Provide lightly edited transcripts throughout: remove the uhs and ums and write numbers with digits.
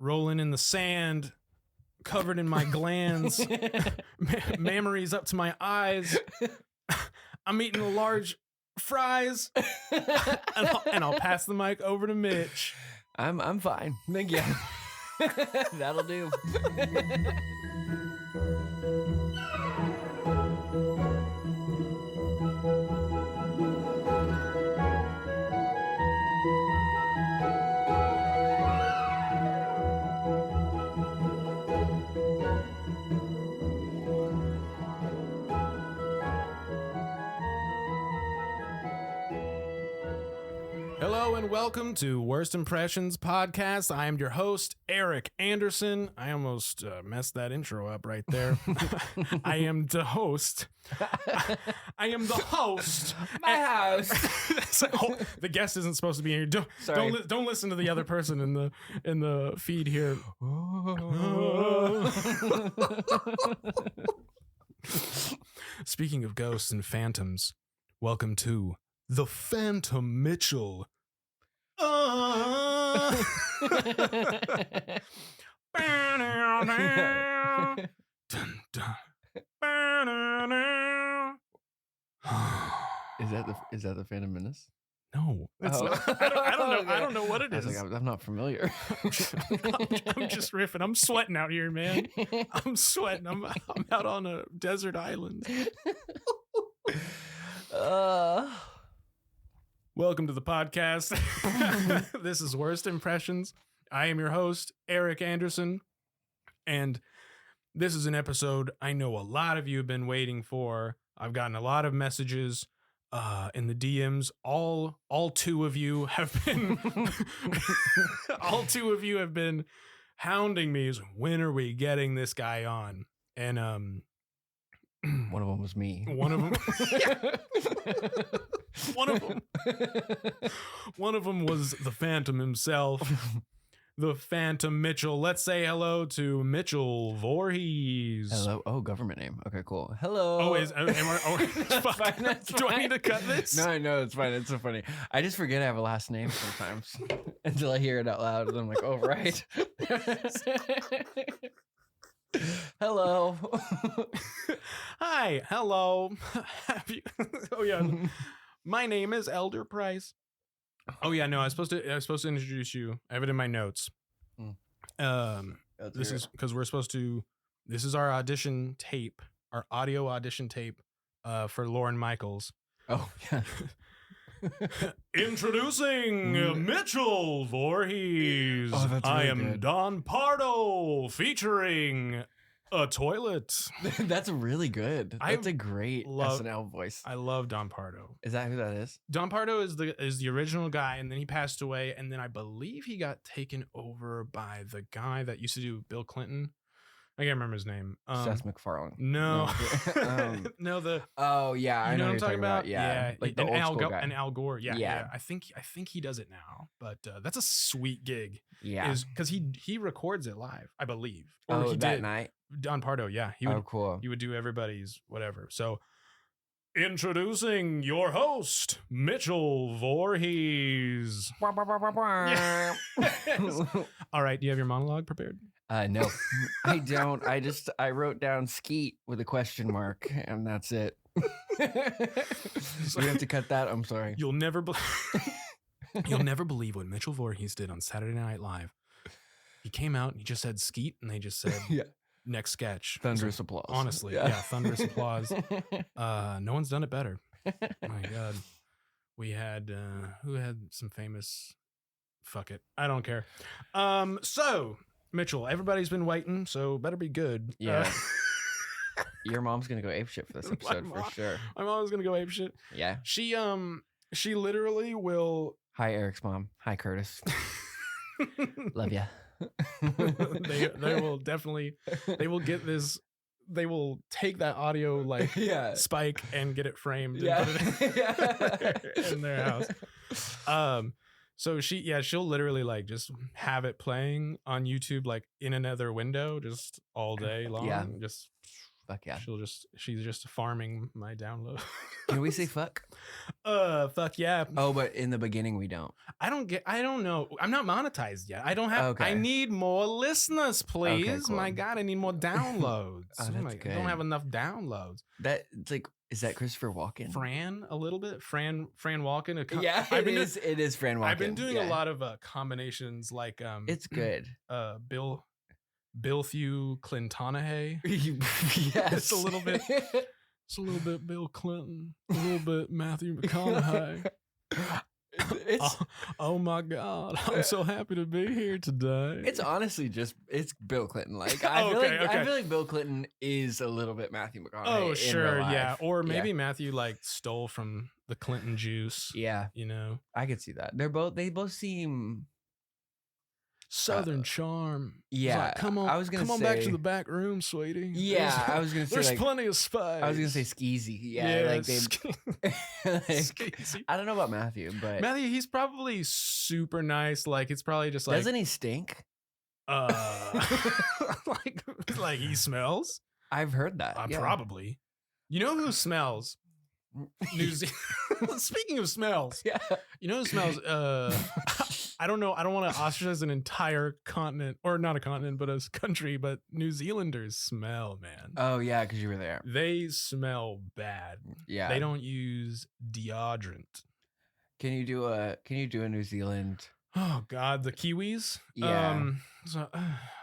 rolling in the sand, covered in my glands, mammaries up to my eyes. I'm eating a large fries, and I'll pass the mic over to Mitch. I'm fine. Thank you. That'll do. Hello and welcome to Worst Impressions Podcast. I am your host, Eric Anderson. I almost messed that intro up right there. I am the host. I am the host. My house. The guest isn't supposed to be here. Don't listen to the other person in the feed here. Speaking of ghosts and phantoms, welcome to The Phantom Mitchell. Is that the Phantom Menace? No, it's not. I don't know what it is. I'm not familiar. I'm just riffing. I'm sweating out here, man. I'm sweating. I'm out on a desert island. Welcome to the podcast. This is Worst Impressions. I am your host, Eric Anderson, and this is an episode I know a lot of you have been waiting for. I've gotten a lot of messages in the DMs. All two of you have been hounding me. When are we getting this guy on? And one of them was me. One of them. One of them was the Phantom himself, the Phantom Mitchell. Let's say hello to Mitchell Voorhees. Hello. Oh, government name. Okay, fuck. Hello. That's fine, that's Do I need to cut this? No, it's fine. It's so funny. I just forget I have a last name sometimes until I hear it out loud, and I'm like, oh, right. Hello. Hi. Hello. Oh yeah. My name is Elder Price. Oh yeah, no, I was supposed to introduce you. I have it in my notes. This is because this is our audition tape, our audio audition tape for Lauren Michaels. Oh yeah. Introducing Mitchell Voorhees. Oh, that's really I am good. Don Pardo featuring a toilet. That's really good. That's a great love- SNL voice. I love Don Pardo. Is that who that is? Don Pardo is the original guy, and then he passed away, and then I believe he got taken over by the guy that used to do Bill Clinton. I can't remember his name. Seth MacFarlane. No. No, Oh yeah, I you know what I'm you're talking about? Yeah, like the and old school guy. And Al Gore. Yeah. Yeah. I think he does it now, but that's a sweet gig. Yeah. Is because he records it live, I believe. Or Oh, he that did. night. Don Pardo, yeah, he would. Oh, cool. You would do everybody's whatever. So, introducing your host, Mitchell Voorhees. All right, do you have your monologue prepared? No, I don't. I wrote down skeet with a question mark, and that's it. You have to cut that. I'm sorry. You'll never believe what Mitchell Voorhees did on Saturday Night Live. He came out and he just said skeet, and they just said, Yeah. Next sketch. Thunderous applause. Honestly, yeah, thunderous applause. No one's done it better. My God. We had who had some famous. Fuck it, I don't care. So Mitchell, everybody's been waiting, so better be good. Yeah. Your mom's gonna go apeshit for this episode for sure. My mom's gonna go apeshit. Yeah. She literally will. Hi, Eric's mom. Hi, Curtis. Love ya. They will definitely. They will get this. They will take that audio like spike and get it framed and put it in their house. So she'll literally like just have it playing on YouTube like in another window just all day long. Yeah. Just Fuck yeah. She's just farming my download. Can we say fuck? Fuck yeah. Oh, but in the beginning we don't. I don't know. I'm not monetized yet. I don't have. Okay. I need more listeners, please. Okay, cool. My God, I need more downloads. Oh, that's good. I don't have enough downloads. That like, is that Christopher Walken? Fran, a little bit. Fran Walken. Yeah, it is Fran Walken. I've been doing a lot of combinations, like it's good. Bill Few Clintonahay. Yes, it's a little bit. It's a little bit Bill Clinton, a little bit Matthew McConaughey. Oh my God! I'm so happy to be here today. It's honestly it's Bill Clinton. Like I feel like Bill Clinton is a little bit Matthew McConaughey. Oh in sure, real life. yeah. Or maybe Matthew like stole from the Clinton juice. Yeah, you know, I could see that. They both seem Southern charm. Yeah, like, come on. I was gonna come on say, back to the back room, sweetie. Yeah, I was gonna say there's like, plenty of space. I was gonna say skeezy. Yeah, like they. Skeezy. I don't know about Matthew, but Matthew, he's probably super nice. Like it's probably just like doesn't he stink? Like he smells. I've heard that. Probably. You know who smells? New Zealand. Speaking of smells, yeah. You know who smells? I don't know. I don't want to ostracize an entire continent, or not a continent, but a country. But New Zealanders smell, man. Oh yeah, because you were there. They smell bad. Yeah. They don't use deodorant. Can you do a New Zealand? Oh God, the Kiwis. Yeah.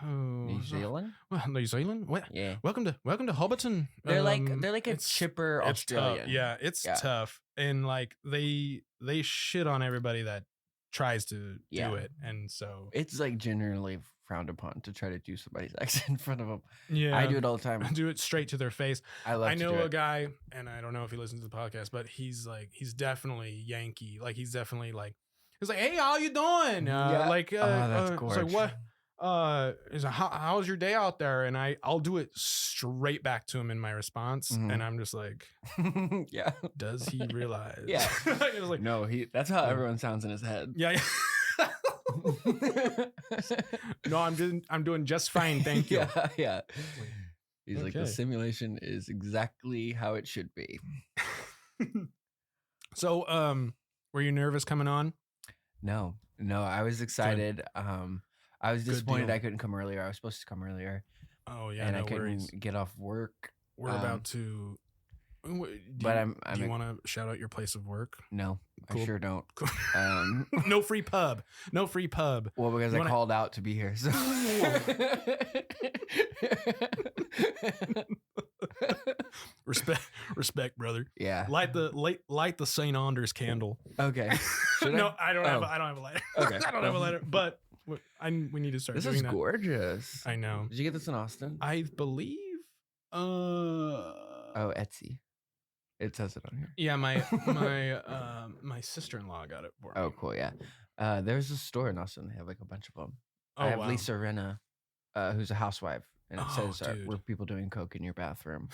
New Zealand. Well, New Zealand. What? Yeah. Welcome to Hobbiton. They're like a chipper Australian. Tough. Yeah, it's tough, and like they shit on everybody that tries to do it, and so it's like generally frowned upon to try to do somebody's accent in front of them. Yeah, I do it all the time. I do it straight to their face. I know a guy, and I don't know if he listens to the podcast, but he's definitely Yankee. Like he's definitely like. He's like, hey, how you doing? That's gorgeous. It's like, what? How's your day out there? And I'll do it straight back to him in my response, and I'm just like, yeah. Does he realize? Yeah. It was like, no, that's how everyone sounds in his head. Yeah. No, I'm doing just fine, thank you. Yeah. He's like, the simulation is exactly how it should be. So, were you nervous coming on? No, I was excited. I was disappointed I couldn't come earlier. I was supposed to come earlier. Oh yeah, and I couldn't get off work. We're about to. Do you want to shout out your place of work? No, cool. I sure don't. Cool. No free pub. No free pub. Well, because I called out to be here. So. Respect, brother. Yeah. Light the St. Anders candle. Okay. No, I don't have a lighter. Okay. I don't have a lighter, but we need to start this doing is that. Gorgeous. I know. Did you get this in Austin? I believe. Oh, Etsy. It says it on here. Yeah, my sister-in-law got it for me. Oh, cool. Yeah. There's a store in Austin. They have like a bunch of them. Oh, I have wow. Lisa Renna, who's a housewife, and it says, dude. "Were people doing coke in your bathroom?"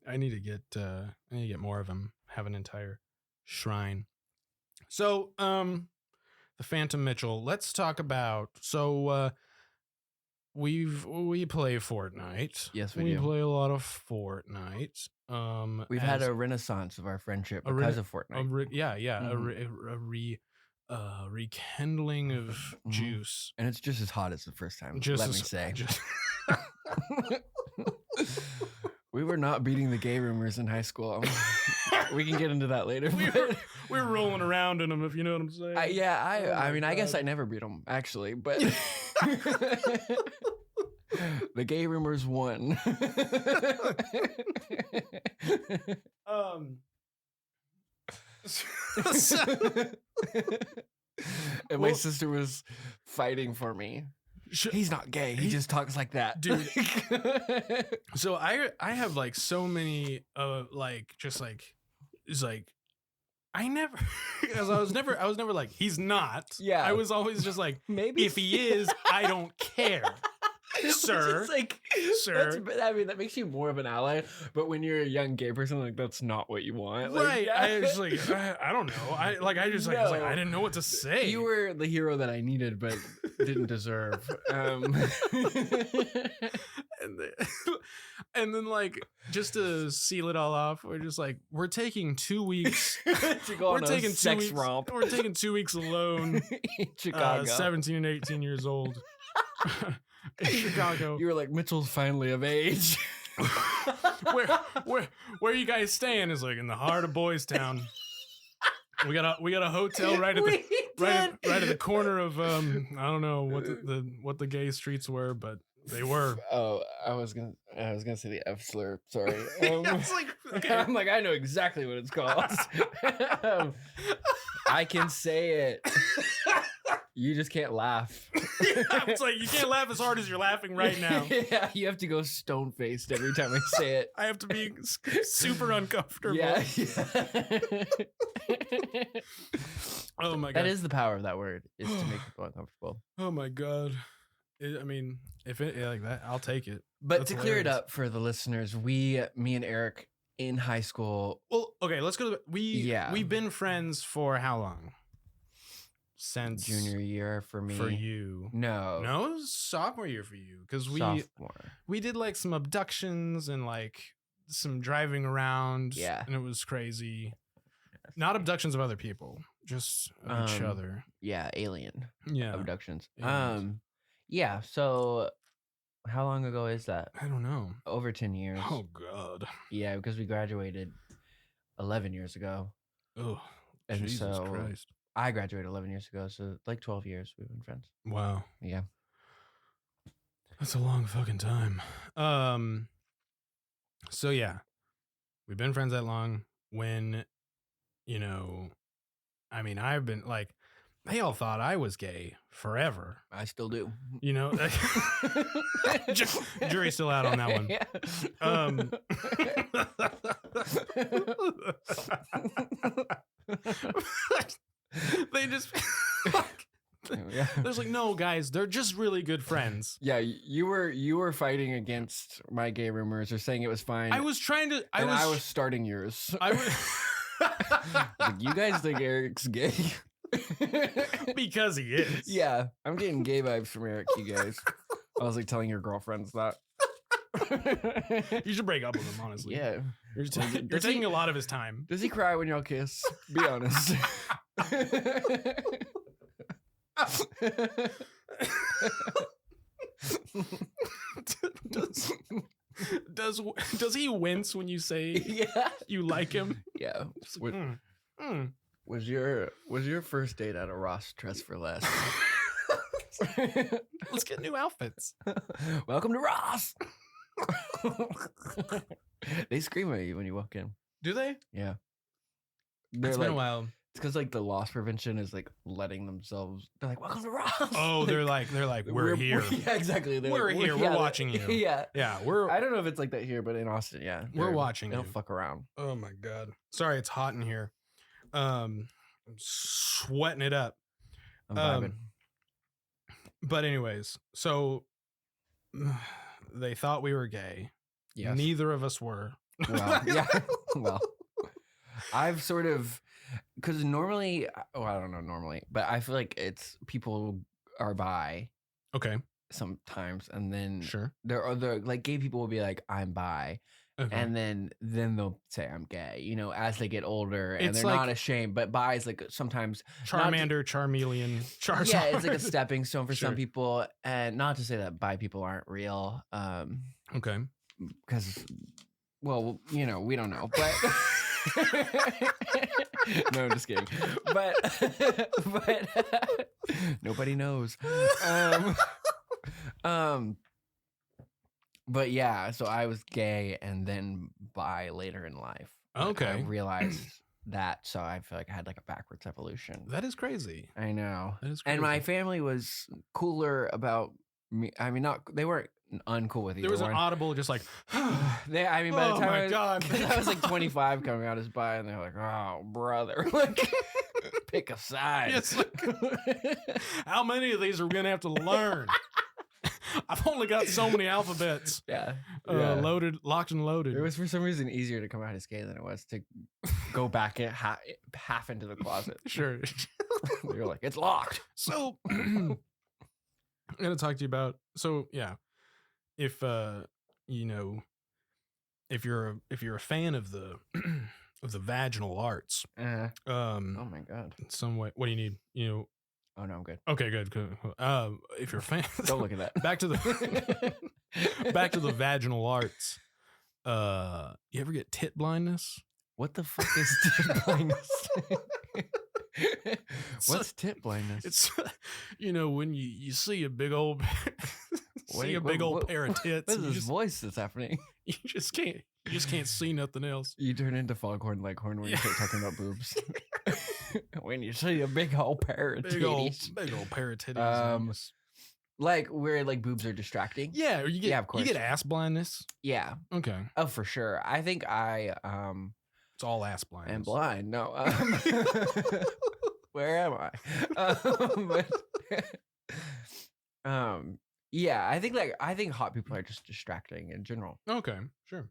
I need to get more of them. Have an entire shrine. So, the Phantom Mitchell. Let's talk about. So, we play Fortnite. Yes, we do. We play a lot of Fortnite. We've had a renaissance of our friendship because of Fortnite. A rekindling of juice, and it's just as hot as the first time. Let me say. We were not beating the gay rumors in high school. We can get into that later. We were rolling around in them, if you know what I'm saying. I mean, I guess I never beat them actually, but the gay rumors won. And my sister was fighting for me. He's not gay. He just talks like that, dude. So I have like so many I never because I was never like he's not. Yeah. I was always just like maybe if he is, I don't care. Sir. It's like, Sir. I mean, that makes you more of an ally. But when you're a young gay person, like that's not what you want. Like, Right. I was like, I don't know. I was like, I didn't know what to say. You were the hero that I needed, but didn't deserve. And then like just to seal it all off, we're just like, we're taking 2 weeks. To go on a sex romp. We're taking 2 weeks alone. In Chicago. 17 and 18 years old. In Chicago. You were like, Mitchell's finally of age. where are you guys staying? Is like in the heart of Boys Town. We got a hotel right at the corner of I don't know what the gay streets were, but they were. Oh, I was gonna say the F slur. Sorry. I was like, okay. I'm like, I know exactly what it's called. I can say it. You just can't laugh. It's like you can't laugh as hard as you're laughing right now. Yeah, you have to go stone faced every time I say it. I have to be super uncomfortable. Yeah. Oh my god. That is the power of that word, is to make people uncomfortable. Oh my god. I mean, if it like that, I'll take it. But That's to clear it hilarious. up for the listeners, me and Eric in high school. Well, okay, let's go to we've been friends for how long? Since Junior year for me. for you. No. No, it was sophomore year for you because Sophomore. we did like some abductions and like some driving around. Yeah. And it was crazy. Not abductions of other people, just of each other. Yeah, alien Yeah. abductions. Aliens. Yeah, so how long ago is that? I don't know. Over 10 years. Oh god. Yeah, because we graduated 11 years ago. Oh, And Jesus so Christ. I graduated 11 years ago, so like 12 years we've been friends. Wow. Yeah. That's a long fucking time. So yeah. We've been friends that long when, you know, I mean, I've been like, they all thought I was gay forever. I still do. You know, jury's still out on that one. They just there's like, no guys, they're just really good friends. Yeah, you were fighting against my gay rumors or saying it was fine. I was trying to I was starting yours. I was Like, you guys think Eric's gay? because he is. Yeah, I'm getting gay vibes from Eric, you guys. I was like telling your girlfriends that. You should break up with him, honestly. Yeah. You're Does taking he- a lot of his time. Does he cry when y'all kiss? Be honest. Does he wince when you say Yeah. you like him? Yeah. Just like, mm. Was your first date at a Ross Dress for Less? Let's get new outfits. Welcome to Ross. They scream at you when you walk in. Do they? Yeah. It's been a while. It's because like the loss prevention is like letting themselves. They're like, "Welcome to Ross." Oh, they're like, we're here. Yeah, exactly. They're We're like, here. We're watching you. Yeah. Yeah, we're I don't know if it's like that here, but in Austin, yeah, We're they're- watching They don't you. fuck around. Oh my god. Sorry, it's hot in here. I'm sweating it up. I'm vibing. But anyways, so they thought we were gay. Yes. Neither of us were. Well, yeah. Well, I've sort of, because normally, I don't know normally, but I feel like it's people are bi Okay, sometimes, and then sure. there are other like gay people will be like, I'm bi, Okay. and then they'll say I'm gay, you know, as they get older, and It's they're like- not ashamed. But bi is like sometimes Charmander, Charmeleon, Charizard. yeah, it's like a stepping stone for Sure. some people, and not to say that bi people aren't real, Okay. because, well, you know, we don't know, but. No, I'm just kidding. But nobody knows. But yeah, so I was gay and then bi later in life. And Okay. I realized that, so I feel like I had like a backwards evolution. That is crazy. I know. That is crazy. And my family was cooler about me. I mean, they weren't uncool with either there was an one. audible just like I mean, by the Oh time my I was, God. 'cause I was like 25 coming out as bi, and they're like, "Oh, brother, like, pick a side." It's like, how many of these are we gonna have to learn? I've only got so many alphabets. Yeah. Loaded, locked and loaded. It was for some reason easier to come out as gay than it was to go back at half into the closet. Sure. You're like, it's locked. So I'm gonna talk to you about. So yeah, if you know, if you're a fan of the of the vaginal arts, Oh my god. in some way, what do you need? You know. Oh no, I'm good. Okay, good. If you're a fan, Don't look at that. back to the vaginal arts. You ever get tit blindness? What the fuck is tit blindness? What's tit blindness? It's when you see a big old pair of tits. What is this voice that's happening? You just can't see nothing else. You turn into Foghorn Leghorn when you start talking about boobs. When you see a big old pair of titties. Big old pair of titties. Like where like boobs are distracting. Yeah, or you get of course. You get ass blindness. Yeah. Okay. Oh, for sure. I think it's all ass blindness. am blind. No. Where am I? Yeah, I think hot people are just distracting in general. Okay, sure.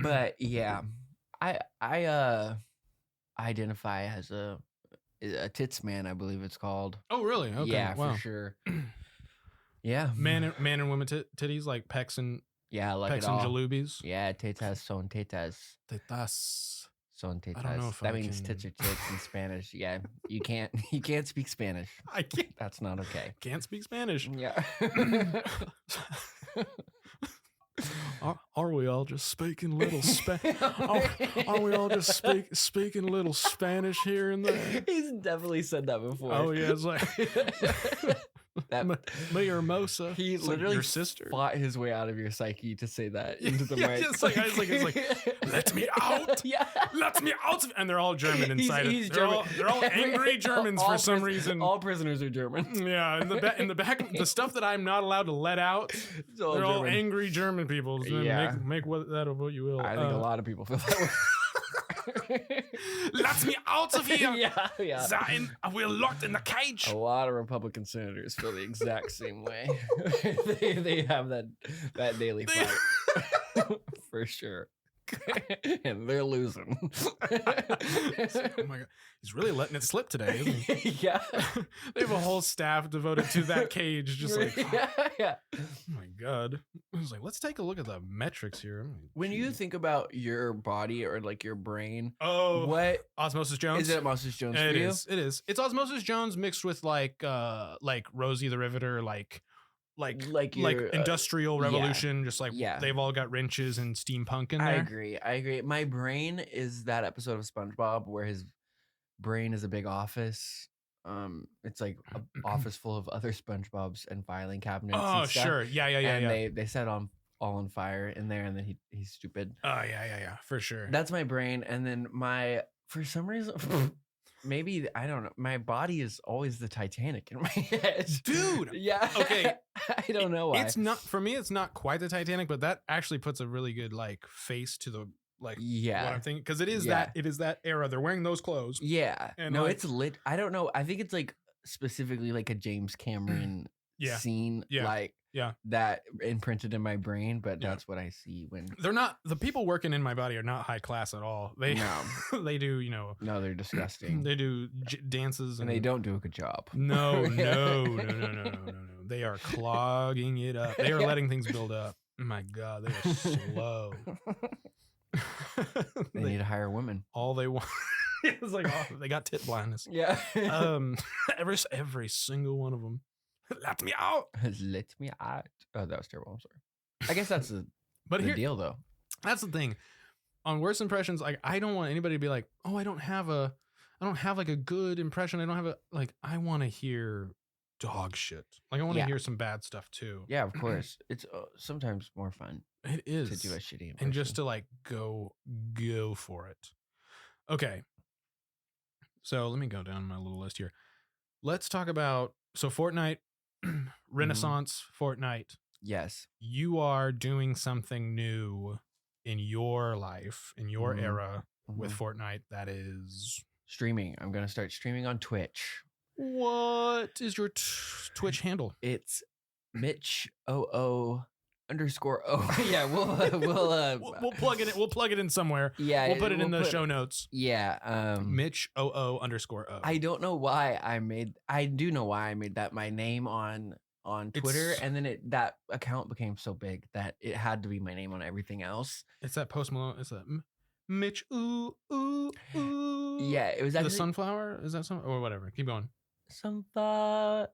But yeah, I identify as a tits man, I believe it's called. Oh, really? Okay. Yeah, wow. for sure. Yeah, man and women titties like pecs and like pecs and jaloobies. Yeah, tetas son tetas. Tetas. Son tetas. I don't know if that means tits are tits in Spanish. Yeah, you can't speak Spanish. I can't. That's not okay. Can't speak Spanish. Yeah. Are we all just speaking little Spanish? Are we all just speaking little Spanish here and there? He's definitely said that before. Oh yeah, it's like that me or Mosa. He It's literally like your sister fought his way out of your psyche to say that into the Yeah, mic. it's like let me out. Yeah. Let me out. And they're all German inside. He's they're German. they're all angry Germans for some reason. All prisoners are German. Yeah, in the back, the stuff that I'm not allowed to let out, It's all they're all German. angry German people. So Yeah. make that of what you will. I think a lot of people feel that way. Let me out of here. Yeah. We're locked in the cage. A lot of Republican senators feel the exact same way. they have that daily fight for sure. And they're losing. Oh my god, he's really letting it slip today, isn't he? Yeah. They have a whole staff devoted to that cage, just like yeah. oh my god. I was like, let's take a look at the metrics here. When you think about your body or like your brain, what Osmosis Jones? is it Osmosis Jones for It you? is. It is. It's Osmosis Jones mixed with like Rosie the Riveter, like your, Industrial Revolution, just like Yeah. they've all got wrenches and steampunk in I there. agree. My brain is that episode of SpongeBob where his brain is a big office. It's like an office full of other SpongeBobs and filing cabinets. Oh, and stuff. sure. Yeah. And they set all on fire in there, and then he's stupid. Oh, yeah, for sure. That's my brain, and then for some reason. Maybe, I don't know. My body is always the Titanic in my head. Dude. Yeah. Okay. I don't know why. It's not, for me, it's not quite the Titanic, but that actually puts a really good like face to the like yeah. what I'm thinking. Because it is Yeah. that era. They're wearing those clothes. Yeah. And no, like- it's lit. I don't know. I think it's like specifically like a James Cameron Yeah. scene. Yeah. Like Yeah. that imprinted in my brain, but Yeah. that's what I see when They're not, the people working in my body are not high class at all. They No. they do, No, they're disgusting. they do dances and they don't do a good job. No. They are clogging it up. They are Yeah. letting things build up. Oh my God, they are slow. They need to hire women. all they want. It's like, oh, they got tit blindness. Yeah. Every single one of them. Let me out. Let me out. Oh, that was terrible. I'm sorry. I guess that's the But here, deal, though. that's the thing. On worst impressions, like I don't want anybody to be like, oh, I don't have like a good impression. I don't have I want to hear dog shit. Like I want to Yeah. hear some bad stuff too. Yeah, of course. It's sometimes more fun It is to do a shitty impression. and just to like go for it. Okay. So let me go down my little list here. Let's talk about Fortnite, Renaissance Fortnite. Yes. You are doing something new in your life, in your Mhm. era with Mhm. Fortnite. That is Streaming. I'm going to start streaming on Twitch. What is your Twitch handle? It's Mitch OO _O. Yeah, We'll plug it in. We'll plug it in somewhere. yeah, We'll put it in the show notes. Yeah, Mitch OO _O. I don't know why I do know why I made that my name on Twitter, It's- and then that account became so big that it had to be my name on everything else. It's that Post Malone. It's that Mitch ooh ooh ooh. Yeah, it was actually the sunflower. Is that some or whatever? Keep going. the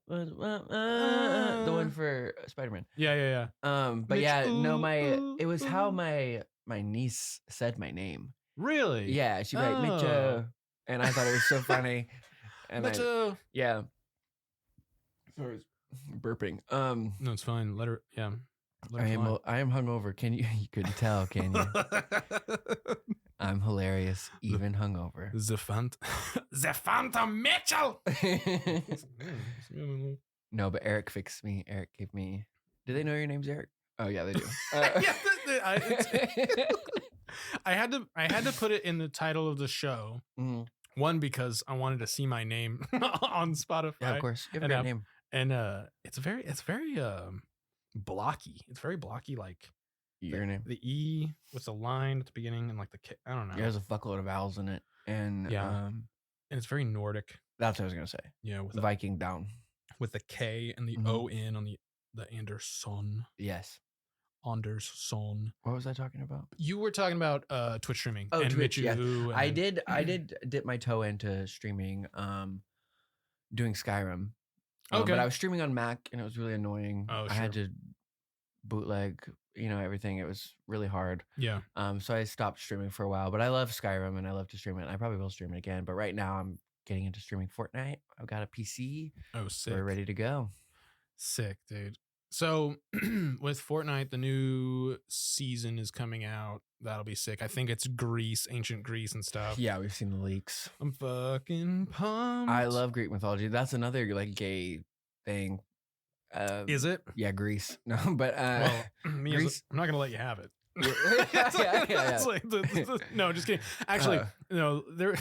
one for Spider-Man. Yeah. But Mitch, yeah, no, ooh, it was how ooh. my niece said my name. Really? Yeah, she'd be like Mitch, Oh. and I thought it was so funny. And Mitch. yeah. Sorry, burping. No, it's fine. Let her. Yeah. Let I her am I am hungover. Can you couldn't tell, can you? I'm hilarious, even hungover. The Phantom Mitchell. No, but Eric fixed me. Eric gave me. Do they know your name's Eric? Oh yeah, they do. I had to put it in the title of the show. Mhm. One, because I wanted to see my name on Spotify. Yeah, of course. You have a And, great name. And it's very blocky. It's very blocky, like Your name. the E with the line at the beginning and like the K. I don't know. Yeah, there's a fuckload of vowels in it, and Yeah. And it's very Nordic. that's what I was gonna say. Yeah, with Viking down. with the K and the Mhm. O in on the Anderson. Yes. Anderson. What was I talking about? You were talking about Twitch streaming. Oh, and Twitch, Mitchy yeah. Who I and- did dip my toe into streaming, doing Skyrim. Okay. But I was streaming on Mac, and it was really annoying. Oh, I had to bootleg, everything. It was really hard. Yeah. So I stopped streaming for a while. But I love Skyrim, and I love to stream it. And I probably will stream it again. But right now, I'm getting into streaming Fortnite. I've got a PC. Oh, sick. We're ready to go. Sick, dude. So with Fortnite, the new season is coming out. That'll be sick. I think it's Greece, ancient Greece and stuff. Yeah, we've seen the leaks. I'm fucking pumped. I love Greek mythology. That's another like gay thing. Is it? Yeah, Greece. No, but Well, me as Greece- I'm not gonna let you have it. Yeah. It's like no, just kidding. Actually, no, there.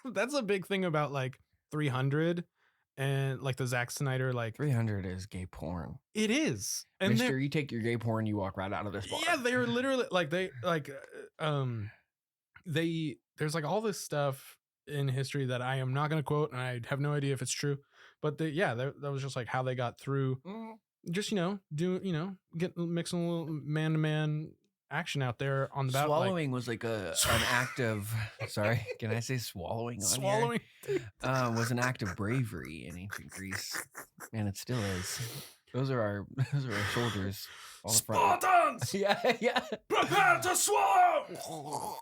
That's a big thing about like 300 and like the Zack Snyder, like 300 is gay porn. it is. And Mister, you take your gay porn, you walk right out of this bar. yeah, they're literally like there's like all this stuff in history that I am not going to quote, and I have no idea if it's true, but that was just like how they got through. Just mixing a little man to man action out there on the battle. Swallowing was like an act of. Sorry, can I say swallowing? On Swallowing here? Was an act of bravery in ancient Greece, and it still is. Those are our soldiers. On the front. Spartans, Yeah. prepare to swallow.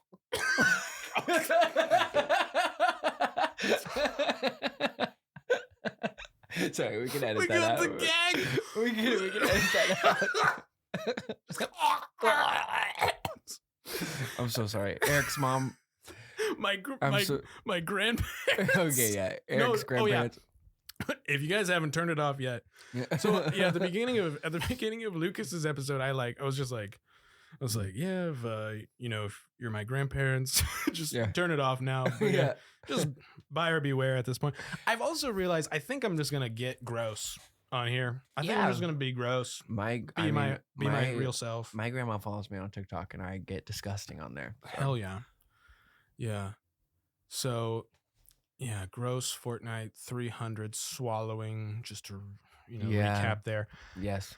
Sorry, we can edit We that got out. the gag. We can edit that out. I'm so sorry. Eric's mom. My grandparents. Okay, yeah. Eric's grandparents. If you guys haven't turned it off yet, Yeah. so yeah, at the beginning of Lucas's episode, I was like, yeah, if you're my grandparents, just turn it off now. But Yeah. just buyer beware at this point. I've also realized I think I'm just gonna get gross on here. I think I'm just gonna be gross. My Real self. My grandma follows me on TikTok, and I get disgusting on there. So. Hell yeah, yeah. So yeah, gross Fortnite 300 swallowing. Just to recap there. Yes.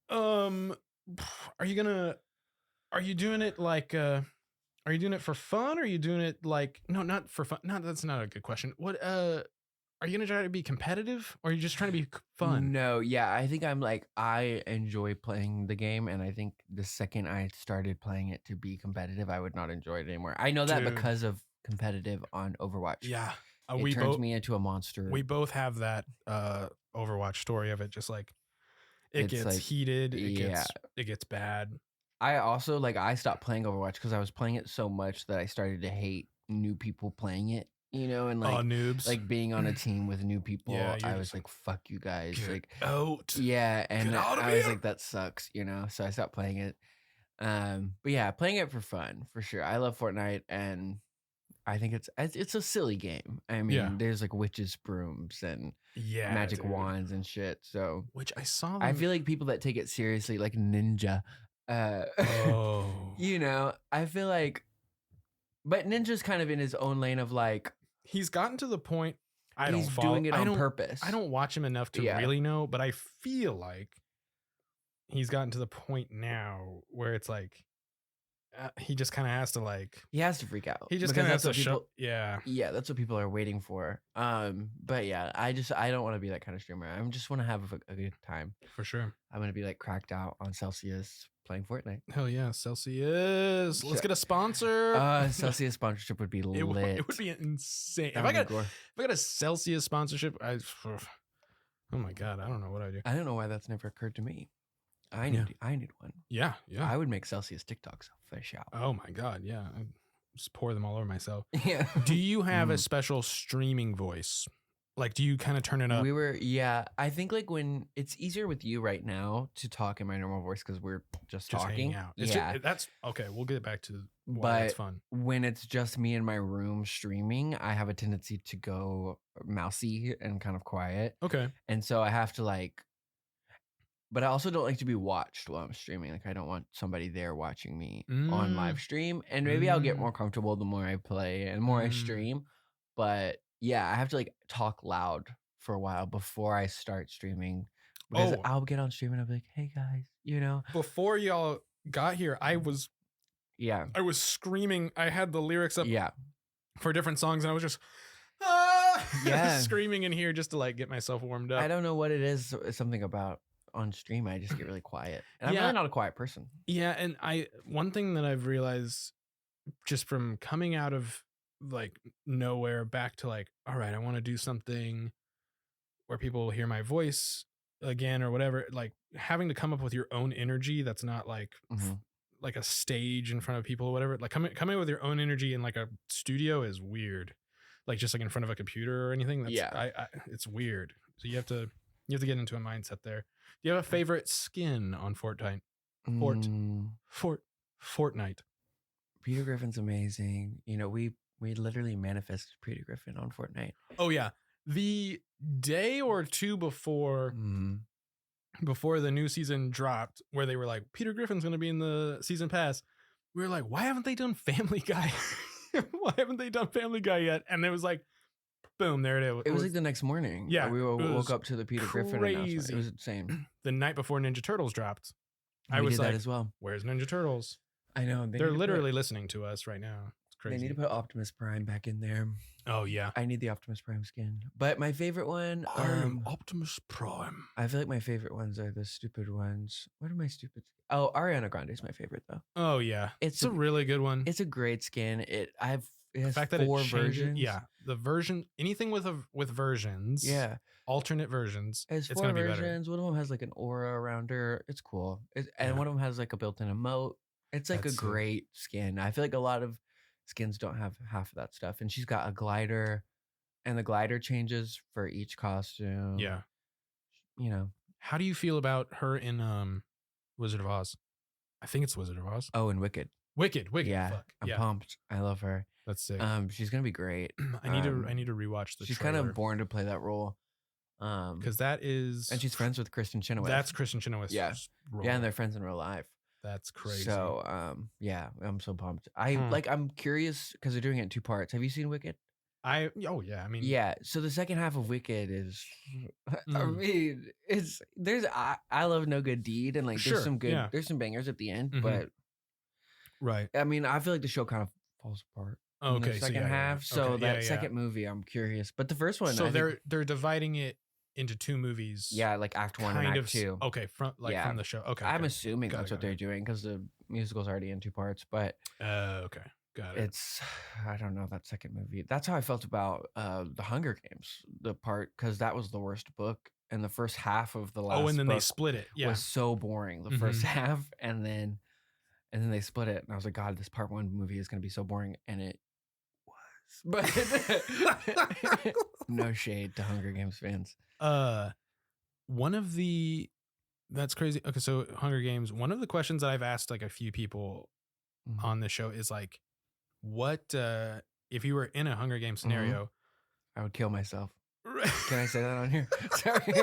Are you doing it like are you doing it for fun? Or are you doing it like not for fun? No, that's not a good question. What are you gonna try to be competitive, or are you just trying to be fun? No, yeah, I think I enjoy playing the game, and I think the second I started playing it to be competitive, I would not enjoy it anymore. I know that Dude. because of competitive on Overwatch. Yeah, it turns me into a monster. We both have that Overwatch story of it. Just like it gets like, heated, it gets bad. I also I stopped playing Overwatch because I was playing it so much that I started to hate new people playing it. And noobs, like being on a team with new people. Yeah, I was like, fuck you guys. Like out. Yeah, and Get out of I was here. like, that sucks, so I stopped playing it. But yeah, playing it for fun, for sure. I love Fortnite, and I think it's a silly game. I mean, Yeah. there's like witches brooms and Yeah, magic dude. wands and shit. So Which I saw them. I feel like people that take it seriously, like Ninja, Oh. you know, I feel like, but Ninja's kind of in his own lane of like He's gotten to the point he's doing it on purpose. I don't watch him enough to really know, but I feel like he's gotten to the point now where it's like he just kind of has to like He has to freak out. he just kind of has to show. Yeah. Yeah, that's what people are waiting for. But yeah, I don't want to be that kind of streamer. I just want to have a good time. For sure. I'm gonna be like cracked out on Celsius playing Fortnite. Hell yeah, Celsius. Let's get a sponsor. Celsius sponsorship would be lit. It would be insane. If I got a Celsius sponsorship, oh my god, I don't know what I do. I don't know why that's never occurred to me. I need one. Yeah. I would make Celsius TikToks for sure. Oh my god, yeah. I just pour them all over myself. Yeah. Do you have a special streaming voice? Like, do you kind of turn it up? I think like when it's easier with you right now to talk in my normal voice because we're just talking. Hanging out. That's okay. We'll get back to why it's fun. When it's just me in my room streaming, I have a tendency to go mousy and kind of quiet. Okay. And so I have to like, but I also don't like to be watched while I'm streaming. Like I don't want somebody there watching me on live stream. And maybe I'll get more comfortable the more I play and more I stream. But yeah, I have to like talk loud for a while before I start streaming. Because I'll get on stream and I'll be like, hey guys, you know. Before y'all got here, I was screaming. I had the lyrics up for different songs and I was just screaming in here just to like get myself warmed up. I don't know what it is. Something about on stream, I just get really quiet. And I'm really not a quiet person. Yeah, and one thing that I've realized just from coming out of like nowhere back to like, all right, I want to do something where people will hear my voice again or whatever, like having to come up with your own energy that's not like like a stage in front of people or whatever. Like coming with your own energy in like a studio is weird. Like just like in front of a computer or anything. That's, it's weird. So you have to get into a mindset there. Do you have a favorite skin on Fortnite? Fortnite. Peter Griffin's amazing. You know, we literally manifested Peter Griffin on Fortnite. Oh yeah. The day or two before the new season dropped, where they were like, Peter Griffin's going to be in the season pass, we were like, why haven't they done Family Guy? Why haven't they done Family Guy yet? And it was like, boom, there it is. It was like the next morning. Yeah. We woke up to the Peter Griffin announcement. It was insane. The night before Ninja Turtles dropped, I was like, that as well. Where's Ninja Turtles? I know. They're literally listening to us right now. It's crazy. They need to put Optimus Prime back in there. Oh, yeah. I need the Optimus Prime skin. But my favorite one... Optimus Prime. I feel like my favorite ones are the stupid ones. What are my stupid... Oh, Ariana Grande is my favorite, though. Oh, yeah. It's a really good one. It's a great skin. It has the fact that 4 versions. Yeah. The version... Anything with versions. Yeah. Alternate versions. It's 4 versions. One of them has like an aura around her. It's cool. And one of them has like a built-in emote. It's like a great skin. I feel like a lot of skins don't have half of that stuff. And she's got a glider, and the glider changes for each costume. Yeah. You know. How do you feel about her in Wizard of Oz? I think it's Wizard of Oz. Oh, and Wicked. Wicked. Yeah. Fuck. I'm pumped. I love her. That's sick. She's gonna be great. I need to rewatch the She's trailer. kind of born to play that role. Because that is, and she's friends with Kristen Chenoweth. That's Kristen Chenoweth's role. Yeah, and they're friends in real life. That's crazy. So, yeah, I'm so pumped. I'm curious because they're doing it in 2 parts. Have you seen Wicked? I mean, yeah. So the second half of Wicked is, I mean, I love No Good Deed, and like there's some good, there's some bangers at the end, but right. I mean, I feel like the show kind of falls apart. In the second half. So that second movie, I'm curious, but the first one, so they're dividing it into 2 movies. Yeah, like Act 1 and Act 2. Okay, from the show. Okay, I'm assuming that's what they're doing because the musical's already in 2 parts. But okay, got it. I don't know, that second movie. That's how I felt about the Hunger Games, the part, because that was the worst book, and the first half of the last. Oh, and then they split it. Yeah, was so boring. The first half, and then they split it, and I was like, God, this part 1 movie is going to be so boring, and it was. But no shade to Hunger Games fans. That's crazy. Okay, so Hunger Games, one of the questions that I've asked like a few people on the show is like, what if you were in a Hunger Games scenario, I would kill myself. Can I say that on here? Sorry.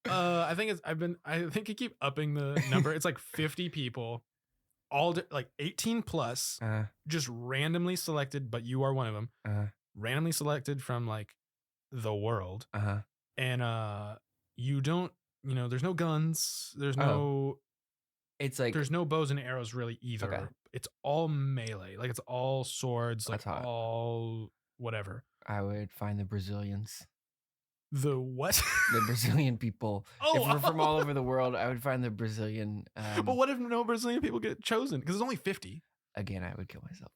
I think I think you keep upping the number. It's like 50 people, like 18 plus, just randomly selected, but you are one of them. Randomly selected from like the world. And you don't, there's no guns, there's no it's like there's no bows and arrows really either. Okay. It's all melee. Like it's all swords, like That's hot. all whatever. I would find the Brazilians. The what? The Brazilian people. Oh, if we're from all over the world, I would find the Brazilian. But what if no Brazilian people get chosen? Because it's only 50. Again, I would kill myself.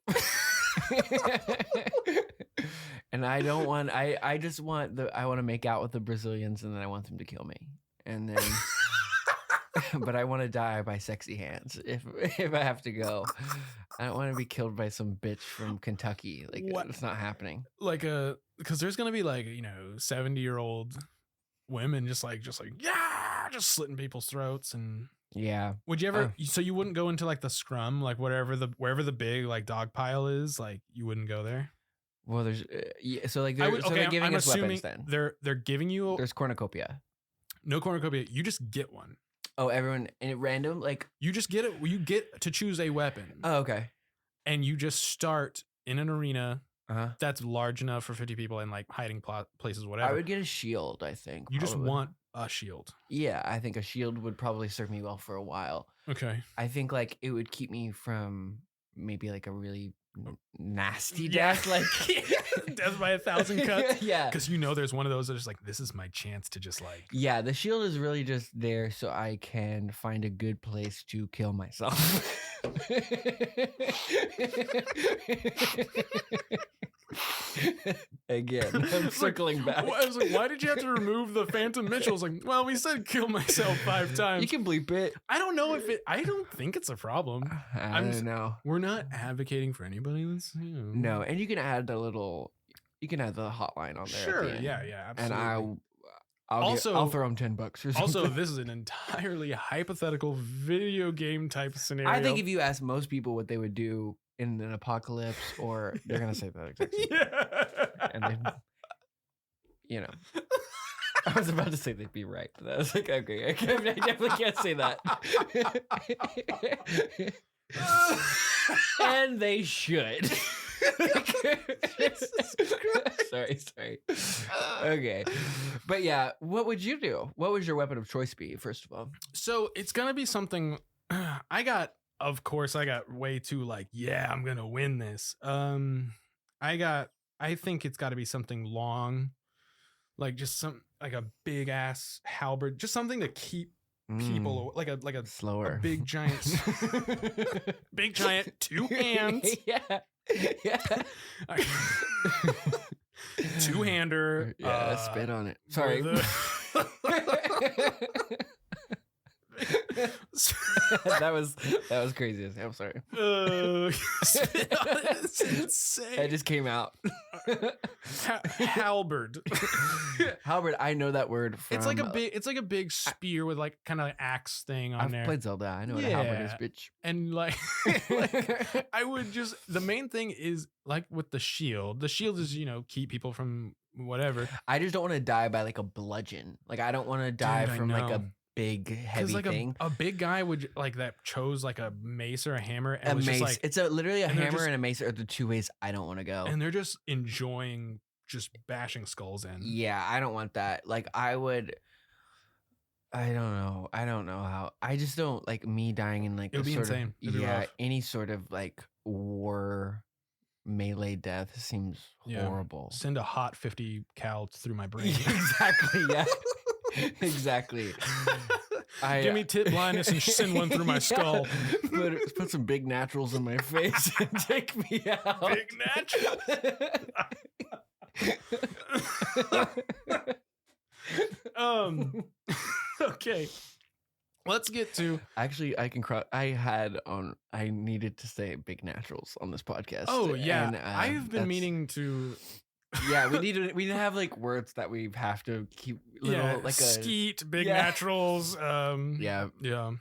And I don't want. I just want I want to make out with the Brazilians, and then I want them to kill me, and then. But I want to die by sexy hands if I have to go. I don't want to be killed by some bitch from Kentucky. Like What? It's not happening. Like because there's gonna be like 70-year-old women just slitting people's throats. And Yeah. would you ever? So you wouldn't go into like the scrum, like wherever the big like dog pile is, like you wouldn't go there. Well, there's so like they're giving I'm us assuming weapons. Then they're giving you there's cornucopia. No cornucopia. You just get one. Oh, everyone and at random, like you just get it. You get to choose a weapon. Oh, okay. And you just start in an arena that's large enough for 50 people and like hiding places, whatever. I would get a shield. I think you just want a shield. Yeah, I think a shield would probably serve me well for a while. Okay. I think like it would keep me from maybe like a really nasty death, like death by 1,000 cuts. Yeah, because there's one of those that's just like, this is my chance to just like. Yeah, the shield is really just there so I can find a good place to kill myself. Again, I'm circling back. I was like, why did you have to remove the Phantom Mitchell? I was like, well, we said kill myself 5 times. You can bleep it. I don't know if I don't think it's a problem. I don't know. We're not advocating for anybody that's, No, and you can add the hotline on there. Sure, yeah, absolutely. And I'll throw him $10 or something. Also, this is an entirely hypothetical video game type scenario. I think if you ask most people what they would do in an apocalypse, or they're gonna say that exactly. Yeah. And then, I was about to say they'd be right, but I was like, okay, I definitely can't say that. And they should. Sorry. Okay. But yeah, what would you do? What would your weapon of choice be, first of all? So it's going to be something I got way too like, yeah, I'm going to win this. I think it's got to be something long, like just like a big ass halberd, just something to keep people like a slower, a big giant, big giant 2 hands. Yeah. Two-hander. Yeah, spit on it. Sorry. that was crazy. I'm sorry. It's insane. That just came out. Halberd. Halberd. I know that word. It's like a big spear with like kind of axe thing on there. I've played Zelda. I know what a halberd is, bitch. And like I would just, the main thing is like with the shield. The shield is keep people from whatever. I just don't want to die by like a bludgeon. Like I don't want to die from like a big heavy thing. A big guy would like that chose like a mace or a hammer. And a mace. Just like, it's literally a hammer and a mace are the 2 ways I don't want to go. And they're just enjoying just bashing skulls in. Yeah, I don't want that. Like I don't know how. I just don't like me dying in like it would be insane. Any sort of like war melee death seems horrible. Send a hot 50 cal through my brain. Exactly. Yeah. Exactly. Give me tit blindness and send one through my skull. Put some big naturals in my face and take me out. Big naturals. Okay. Let's get to. Actually, I needed to say big naturals on this podcast. Oh yeah, and, I've been meaning to. Yeah, we need to have like words that we have to keep. Like skeet, big naturals. Yeah.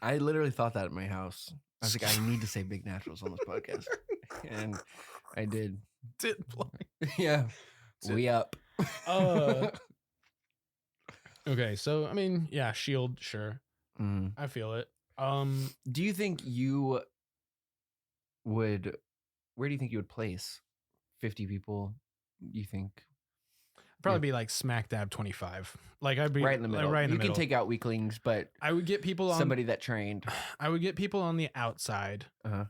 I literally thought that at my house. I was like, I need to say big naturals on this podcast. And I did. Tit plug. Yeah. We up. Okay, so I mean, yeah, Shield, sure. I feel it. Do you think you would? Where do you think you would place 50 people? You think probably be like smack dab 25. Like I'd be right in the middle. Right in the you middle. can take out weaklings, but I would get people on somebody that trained. I would get people on the outside,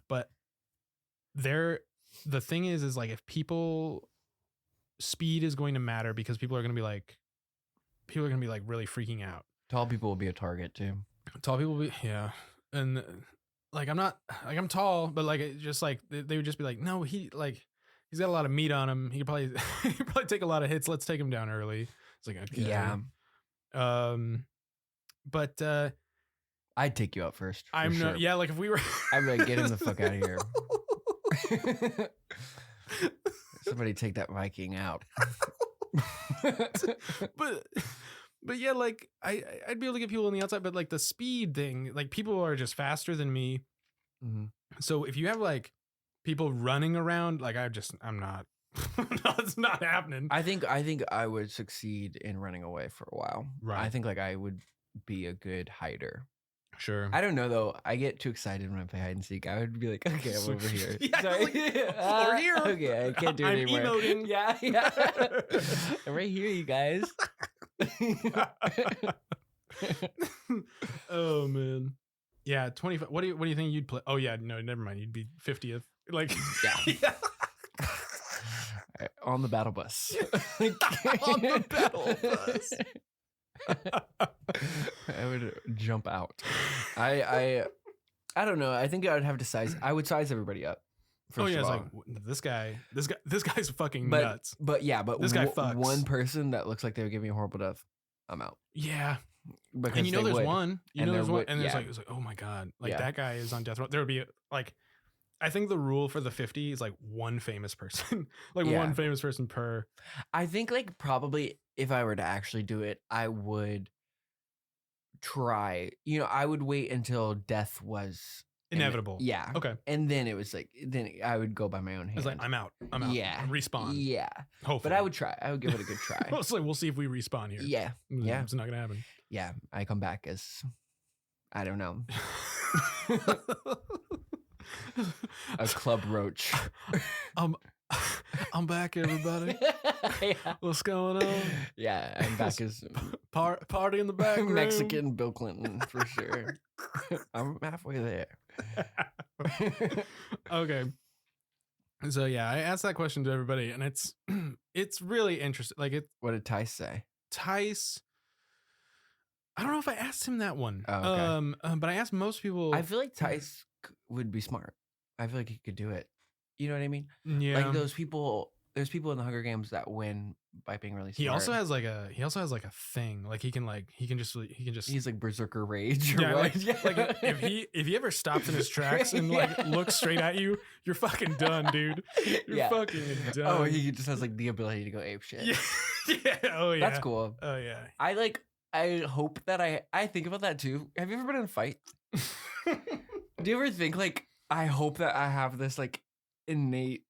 but the thing is like if people speed is going to matter because people are going to be like really freaking out. Tall people will be a target too. Tall people will be, yeah. And like I'm not like I'm tall, but like it just like they would just be like, no, he's got a lot of meat on him. He could probably take a lot of hits. Let's take him down early. It's like, okay. Yeah. But I'd take you out first. I'm sure. not. Yeah, like if we were, I'd be like, get him the fuck out of here. Somebody take that Viking out. but yeah, like I'd be able to get people on the outside, but like the speed thing, like people are just faster than me. So if you have like people running around, like I'm not. No, it's not happening. I think I would succeed in running away for a while. Right. I think like I would be a good hider. Sure. I don't know though. I get too excited when I play hide and seek. I would be like, okay, I'm over here. Yeah, sorry. like, we're here. Okay, I can't do it anymore. Emoting. Yeah. I'm right here, you guys. Oh man. Yeah, 25. What do you think you'd play? Oh yeah, no, never mind. You'd be 50th. Like yeah. Right, on the battle bus. On the battle bus. I would jump out. I don't know. I think I would have to size. I would size everybody up. Oh yeah, it's like this guy's fucking nuts. But this guy fucks. One person that looks like they would give me a horrible death, I'm out. Yeah. Because and there's would. one. There's one. And yeah. it's like, oh my God. Like that guy is on death row. There would be like, I think the rule for the 50 is like one famous person. One famous person per. I think like probably if I were to actually do it, I would try. I would wait until death was inevitable. Yeah. Okay. And then it was like, then I would go by my own hand. It's like, I'm out. Yeah. Respawn. Yeah. Hopefully. But I would try. I would give it a good try. We'll see if we respawn here. Yeah. Yeah. It's not going to happen. Yeah. I come back as, I don't know. A club roach. I'm back, everybody. What's going on? Yeah, I'm back as party in the back room. Mexican Bill Clinton for sure. I'm halfway there. Okay. So yeah, I asked that question to everybody, and it's really interesting. Like what did Tice say? Tice. I don't know if I asked him that one. Oh, okay. But I asked most people. I feel like Tice would be smart. I feel like he could do it. You know what I mean? Yeah. Like there's people in the Hunger Games that win by being really smart. He also has like a thing. Like he can just he's like berserker rage or yeah, what? Like if he ever stops in his tracks and like looks straight at you, you're fucking done, dude. You're fucking done. Oh, he just has like the ability to go ape shit. Yeah. Oh yeah. That's cool. Oh yeah. I hope that I think about that too. Have you ever been in a fight? Do you ever think like I hope that I have this like innate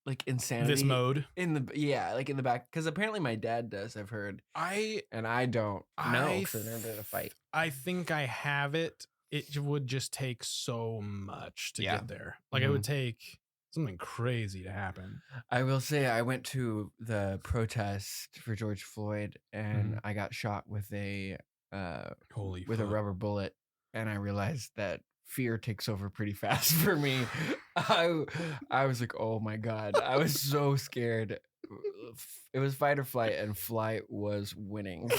like insanity this mode in the back, because apparently my dad does. I've heard. I don't know because I've never been in a fight. I think I have it. It would just take so much to get there. Like it would take something crazy to happen. I will say I went to the protest for George Floyd and I got shot with a a rubber bullet, and I realized that fear takes over pretty fast for me. I was like, oh my God. I was so scared. It was fight or flight, and flight was winning.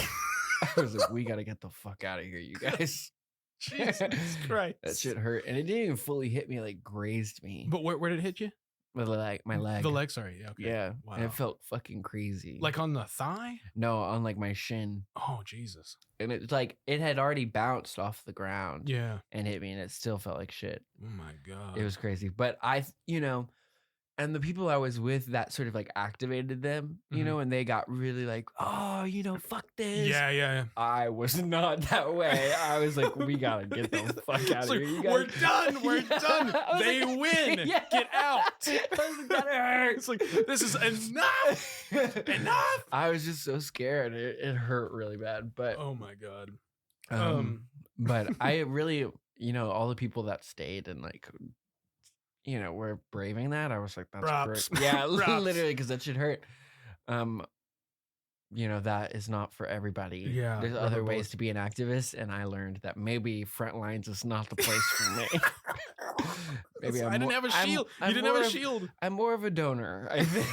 I was like, we got to get the fuck out of here, you guys. Jesus Christ. That shit hurt. And it didn't even fully hit me, like grazed me. But where did it hit you? My leg. The leg, sorry. Yeah. Okay. Yeah. Wow. And it felt fucking crazy. Like on the thigh? No, on like my shin. Oh, Jesus. And it's like, it had already bounced off the ground. Yeah. And hit me, and it still felt like shit. Oh my God. It was crazy. But and And the people I was with, that sort of like activated them, you know, and they got really like, oh, you know, fuck this. Yeah. I was not that way. I was like, we gotta get the fuck out of like, here. We're done. We're done. They like, win. Yeah. Get out. I was like, that hurts. It's like, this is enough. Enough. I was just so scared. It hurt really bad. But oh my God. But I really, you know, all the people that stayed and like, you know, were braving that. I was like, that's Props. great. Yeah, Props. literally, because that should hurt. You know, that is not for everybody. Yeah, There's rubber other bullets. ways to be an activist, and I learned that maybe front lines is not the place for me. Maybe I didn't have a shield. You didn't have a shield. I'm more of a donor, I think.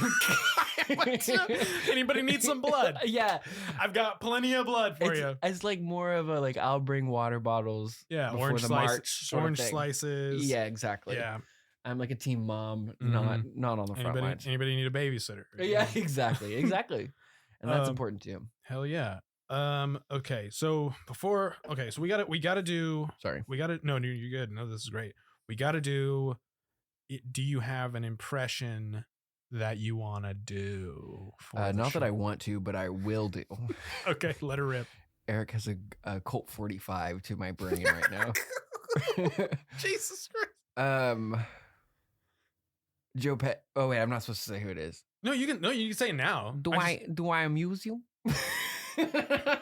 Anybody need some blood? Yeah, I've got plenty of blood for you. It's like more of a like, I'll bring water bottles. Yeah, before orange the slices. march sort of Orange thing. slices. Yeah, exactly. Yeah. I'm like a team mom, Mhm. not on the front lines. Anybody need a babysitter? Yeah, exactly, and that's important too. Hell yeah. Okay, so we gotta do. Sorry. No, you're good. No, this is great. We gotta do. Do you have an impression that you want to do? Not that I want to, but I will do. Okay, let her rip. Eric has a Colt 45 to my brain right now. Jesus Christ. Joe Pet. Oh wait, I'm not supposed to say who it is. No, you can say it now. Do I amuse you? All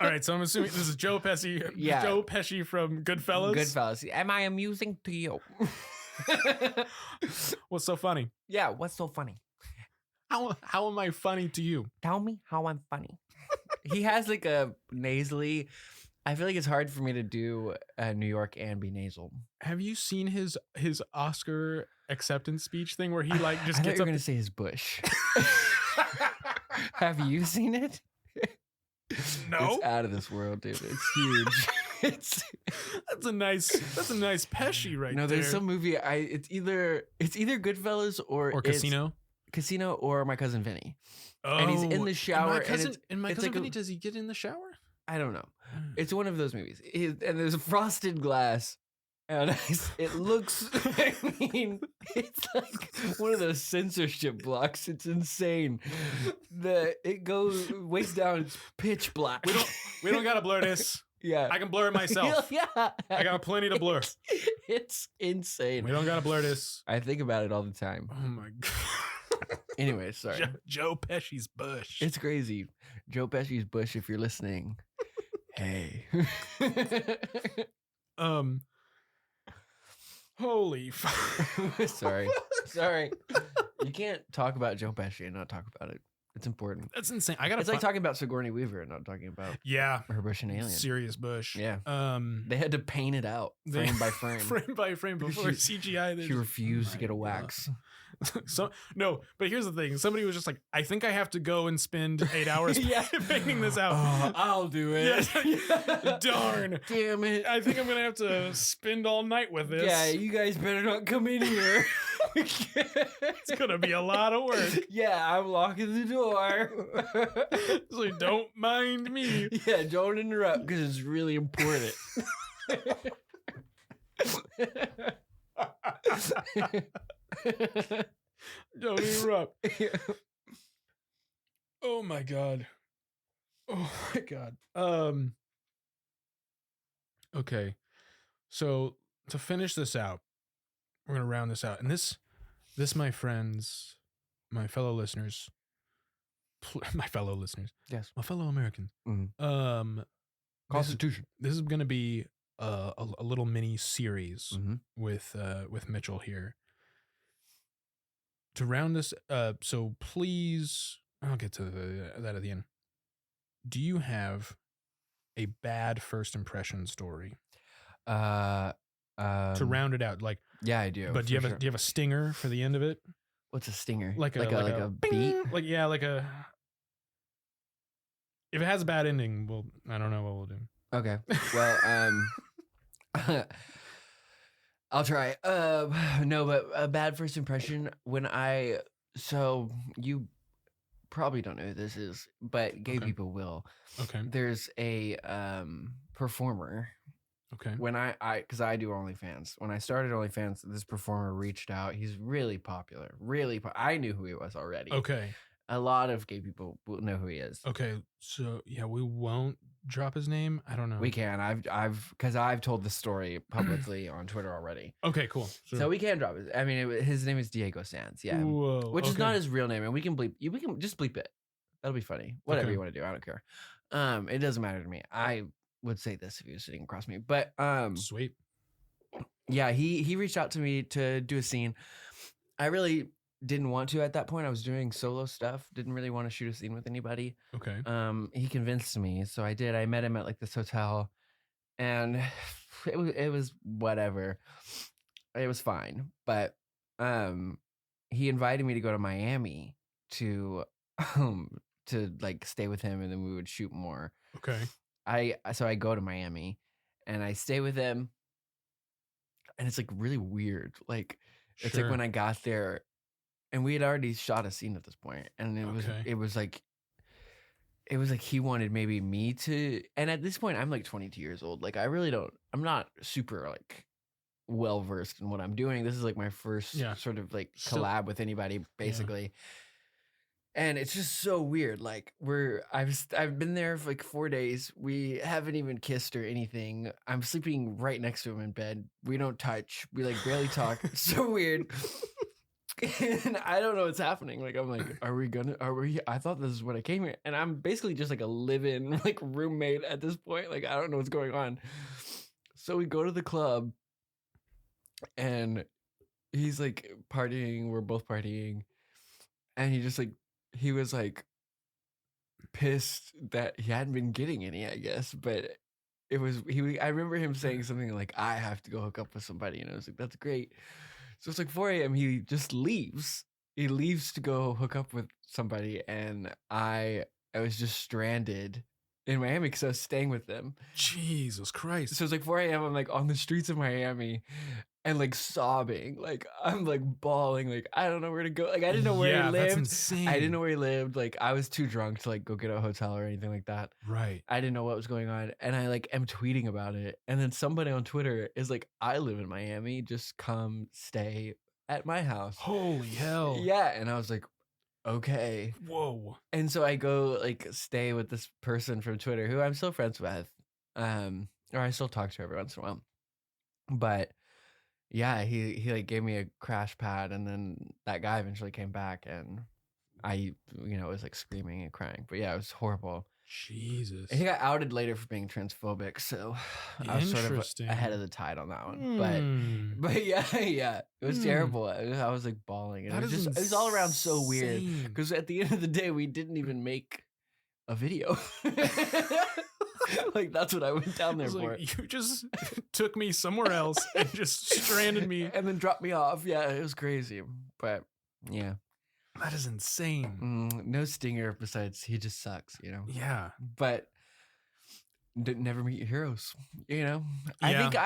right, so I'm assuming this is Joe Pesci. Yeah. Joe Pesci from Goodfellas. Goodfellas. Am I amusing to you? What's so funny? Yeah, what's so funny? How am I funny to you? Tell me how I'm funny. He has like a nasally. I feel like it's hard for me to do New York and be nasal. Have you seen his Oscar acceptance speech thing where he like just I thought gets you were up? gonna say his bush. Have you seen it? No. It's out of this world, dude. It's huge. That's a nice Pesci right there. No, there's some movie. It's either Goodfellas or Casino. Casino or My Cousin Vinny. Oh, And he's in the shower. And my it's cousin like Vinny, does he get in the shower? I don't know. It's one of those movies. And there's a frosted glass. And it looks, I mean, it's like one of those censorship blocks. It's insane. It goes waist down. It's pitch black. We don't gotta blur this. Yeah, I can blur it myself. Yeah, I got plenty to blur. It's insane. We don't gotta blur this. I think about it all the time. Oh my God. Anyway, sorry. Joe Pesci's bush. It's crazy. Joe Pesci's bush. If you're listening, hey. Holy fuck. Sorry. You can't talk about Joe Pesci and not talk about it. It's important. That's insane. It's like talking about Sigourney Weaver and not talking about her bush and Alien. Serious bush. Yeah. They had to paint it out frame by frame. Frame by frame before CGI. She refused to get a wax. So no, but here's the thing. Somebody was just like, I think I have to go and spend 8 hours painting this out. I'll do it. Yeah. Darn. Damn it. I think I'm gonna have to spend all night with this. Yeah, you guys better not come in here. It's gonna be a lot of work. Yeah, I'm locking the door. So don't mind me. Yeah, don't interrupt because it's really important. Don't interrupt. Oh my God. Oh my God. Okay. So to finish this out, we're gonna round this out. And this my friends, my fellow listeners, Yes. my fellow Americans. Mm-hmm. Constitution. This is gonna be a little mini series with Mitchell here. To round this, so please, I'll get to that at the end. Do you have a bad first impression story? To round it out, like yeah, I do. But do you have a stinger for the end of it? What's a stinger? Like a beat? Like a. If it has a bad ending, I don't know what we'll do. Okay. Well, I'll try. No, but a bad first impression so you probably don't know who this is, but gay people will. Okay. There's a performer Okay. When because I do OnlyFans. When I started OnlyFans, this performer reached out. He's really popular. I knew who he was already. Okay. A lot of gay people will know who he is. Okay. So yeah, we won't drop his name. I don't know. We can. I've told the story publicly on Twitter already. Okay, cool. Sure. So we can drop it. I mean, his name is Diego Sanz. Yeah. Whoa, which is not his real name, and we can bleep. We can just bleep it. That'll be funny. Whatever you want to do, I don't care. It doesn't matter to me. I would say this if he was sitting across me, but sweet. Yeah, he reached out to me to do a scene. I really didn't want to at that point. I was doing solo stuff. Didn't really want to shoot a scene with anybody. Okay. He convinced me, so I did. I met him at like this hotel, and it was whatever. It was fine, but he invited me to go to Miami to like stay with him, and then we would shoot more. Okay. So I go to Miami, and I stay with him, and it's like really weird. Like it's like when I got there, and we had already shot a scene at this point, and it was like he wanted maybe me to. And at this point, I'm like 22 years old. Like I'm not super like well versed in what I'm doing. This is like my first sort of like collab with anybody, basically. Yeah. And it's just so weird. Like I've been there for like 4 days. We haven't even kissed or anything. I'm sleeping right next to him in bed. We don't touch. We like barely talk. It's so weird. And I don't know what's happening. Like I'm like, are we? I thought this is what I came here. And I'm basically just like a live-in like roommate at this point. Like I don't know what's going on. So we go to the club, and he's like partying. We're both partying, and he was like pissed that he hadn't been getting any, I guess, but I remember him saying something like, I have to go hook up with somebody. And I was like, that's great. So it's like 4 a.m. He just leaves. He leaves to go hook up with somebody. And I was just stranded in Miami because I was staying with them. Jesus Christ. So it's like 4 a.m. I'm like on the streets of Miami and like sobbing. Like I'm like bawling. Like I don't know where to go. Like I didn't know where he lived. That's insane. I didn't know where he lived. Like I was too drunk to like go get a hotel or anything like that. Right. I didn't know what was going on. And I like am tweeting about it. And then somebody on Twitter is like, I live in Miami. Just come stay at my house. Holy hell. Yeah. And I was like, okay. Whoa. And so I go like stay with this person from Twitter who I'm still friends with. Or I still talk to every once in a while. But yeah, he like gave me a crash pad, and then that guy eventually came back, and I was like screaming and crying. But yeah, it was horrible. Jesus. And he got outed later for being transphobic, so I was sort of ahead of the tide on that one. But yeah, it was terrible. I was like bawling, and it was all around so weird because at the end of the day, we didn't even make a video. Like that's what I went down there for. Like, you just took me somewhere else and just stranded me and then dropped me off. Yeah, it was crazy, but yeah, that is insane. No stinger besides he just sucks, Yeah, but never meet your heroes. I think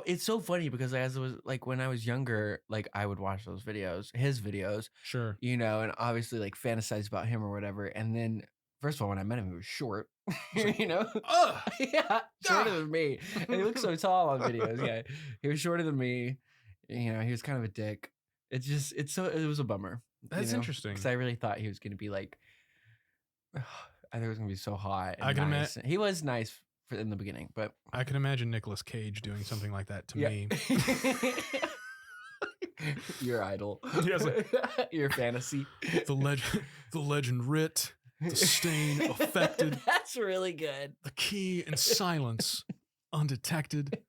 it's so funny because as it was like when I was younger, like I would watch his videos, sure, and obviously like fantasize about him or whatever, and then. First of all, when I met him, he was short, yeah, shorter than me. And he looked so tall on videos. Yeah, he was shorter than me. He was kind of a dick. It was a bummer. That's interesting because I really thought he was going to be like, I think it was going to be so hot. And I can nice. He was nice in the beginning, but I can imagine Nicolas Cage doing something like that to me. Your idol, yes, your fantasy. The legend writ. The stain affected. That's really good. The key in silence, undetected.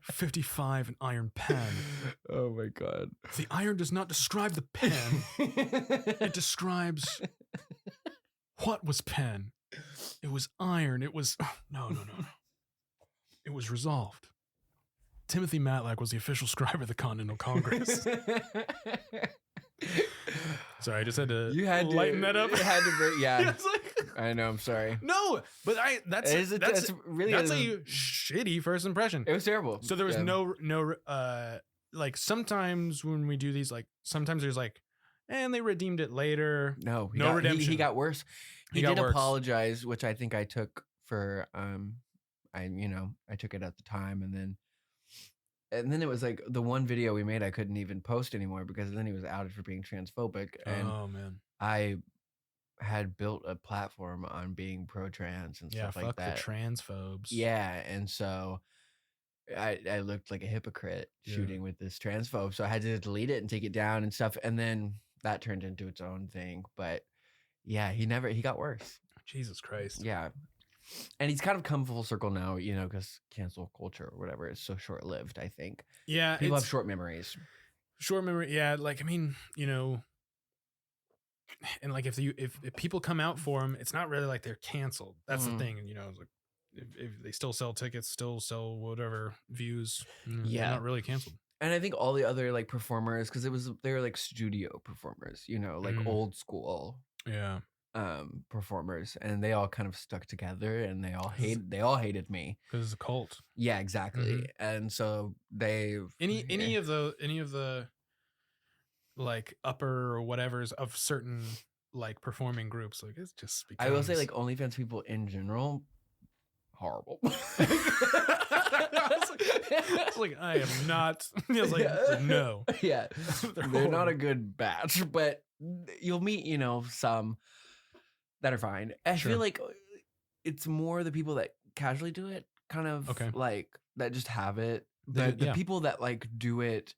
55 an iron pen. Oh my god. The iron does not describe the pen. It describes what was pen. It was iron. It was no. It was resolved. Timothy Matlack was the official scribe of the Continental Congress. Sorry, I just had to lighten that up. You had to break, yeah. I know, I'm sorry. No, but that's a shitty first impression. It was terrible. So there was no like sometimes when we do these, like sometimes there's like, and they redeemed it later. No redemption. He got worse. He did apologize, which I think I took for I took it at the time, and then it was like the one video we made I couldn't even post anymore because then he was outed for being transphobic, and Oh man. I had built a platform on being pro-trans and Yeah, stuff like fuck the that. transphobes. Yeah, and so I looked like a hypocrite shooting with this transphobe, so I had to delete it and take it down and stuff, and then that turned into its own thing. But yeah, he got worse. Jesus Christ. Yeah. And he's kind of come full circle now, because cancel culture or whatever is so short-lived, I think. Yeah, People have short memories. Short memory, yeah. Like, I mean, and like if people come out for him, it's not really like they're canceled. That's the thing, it's like if they still sell tickets, still sell whatever views, they're not really canceled. And I think all the other like performers, because they were like studio performers, like old school. Yeah. Performers, and they all kind of stuck together, and they all hated me because it's a cult. Yeah, exactly. And so any of the like upper or whatever's of certain like performing groups, like it's just becomes... I will say like OnlyFans people in general, horrible. It's like I am not. It's like no. Yeah, they're not a good batch, but you'll meet some that are fine. I feel like it's more the people that casually do it, kind of like that just have it. The people that like do it,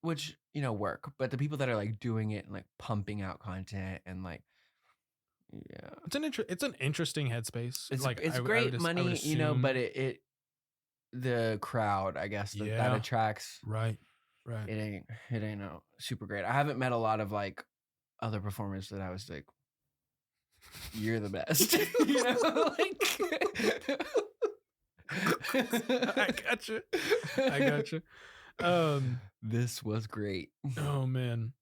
which work, but the people that are like doing it and like pumping out content and like, it's an interesting headspace. It's like it's great money, but it the crowd, I guess that attracts. Right. It ain't no super great. I haven't met a lot of like other performers that I was like, you're the best. I gotcha. This was great. Oh man,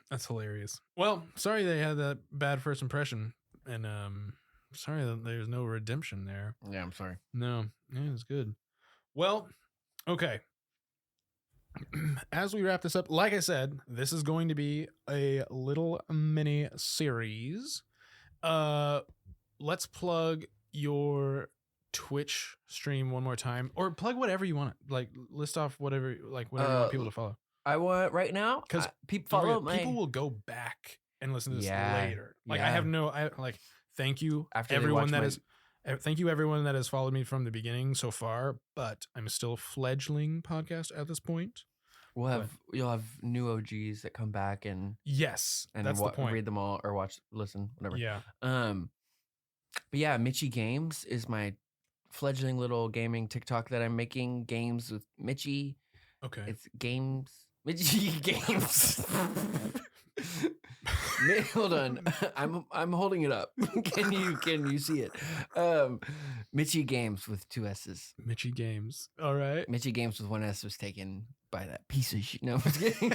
that's hilarious. Well, sorry they had that bad first impression, and sorry that there's no redemption there. Yeah, I'm sorry. No, yeah, it's good. Well, okay. As we wrap this up, like I said, this is going to be a little mini series. Let's plug your Twitch stream one more time, or plug whatever you want. Like list off whatever you want people to follow. I want right now because people will go back and listen to this later. Like thank you everyone that has followed me from the beginning so far, but I'm still a fledgling podcast at this point. You'll have new OGs that come back and that's the point. Read them all or listen, whatever. Yeah. But yeah, Mitchy Games is my fledgling little gaming TikTok that I'm making. Games with Mitchy. Okay. It's Mitchy Games. Hold on, I'm holding it up. Can you see it? Mitchy Games with 2 S's. Mitchy Games. All right. Mitchy Games with 1 S was taken by that piece of shit. No, I'm just kidding.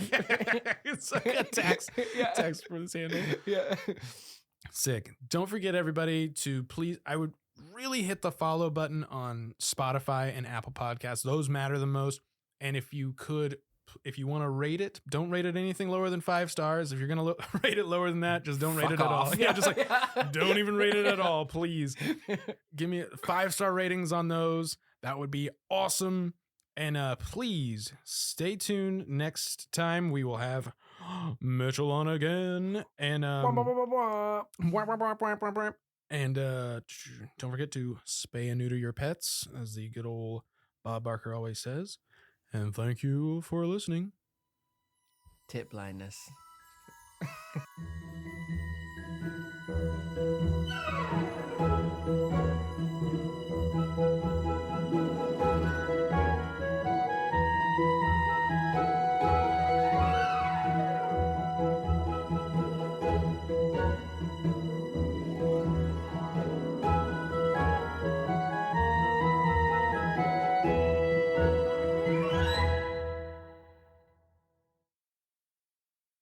It's like a tax for this handle. Yeah. Sick. Don't forget, everybody, to please, I would really hit the follow button on Spotify and Apple Podcasts. Those matter the most. And if you want to rate it, don't rate it anything lower than 5 stars. If you're going to rate it lower than that, just don't rate it at all. Yeah, just like, don't even rate it at all, please. Give me 5-star ratings on those. That would be awesome. And please stay tuned. Next time we will have Mitchell on again. And don't forget to spay and neuter your pets, as the good old Bob Barker always says. And thank you for listening. Tit blindness.